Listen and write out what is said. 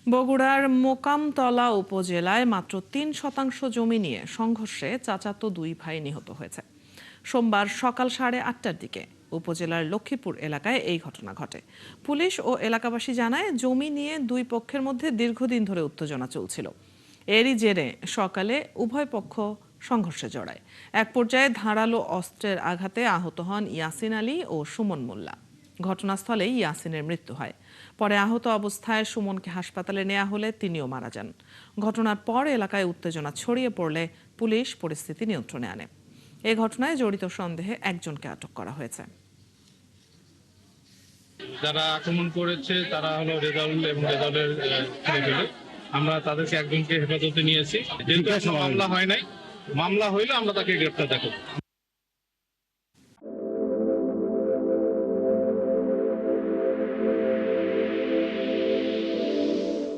বগুড়ার মোকামতলা উপজেলায় মাত্র ৩% জমি নিয়ে সংঘর্ষে চাচাতো দুই ভাই নিহত হয়েছে। সোমবার সকাল 8:30টার দিকে উপজেলার লক্ষ্মীপুর এলাকায় এই ঘটনা ঘটে। পুলিশ ও এলাকাবাসী জানায়, জমি নিয়ে দুই পক্ষের মধ্যে দীর্ঘদিন ধরে উত্তেজনা চলছিল। এরই জেরে সকালে উভয় পক্ষ সংঘর্ষে জড়ায়। এক পর্যায়ে ধারালো অস্ত্রের আঘাতে আহত হন ইয়াসিন আলী ও সুমন মোল্লা। ঘটনাস্থলেই ইয়াসিনের মৃত্যু হয়। পরে আহত অবস্থায় সুমনকে হাসপাতালে নেওয়া হলে তিনিও মারা যান। ঘটনার পর এলাকায় উত্তেজনা ছড়িয়ে পড়লে পুলিশ পরিস্থিতি নিয়ন্ত্রণে আনে। এ ঘটনায় জড়িত সন্দেহে একজনকে আটক করা হয়েছে। যারা আক্রমণ করেছে তারা হলো রেজাউল এবং রেজাউলের ছেলে। আমরা তাদেরকে একজনকে হেফাজতে নিয়েছি। যেহেতু মামলা হয় নাই, মামলা হইলে আমরা তাকে গ্রেপ্তার দেখাবো।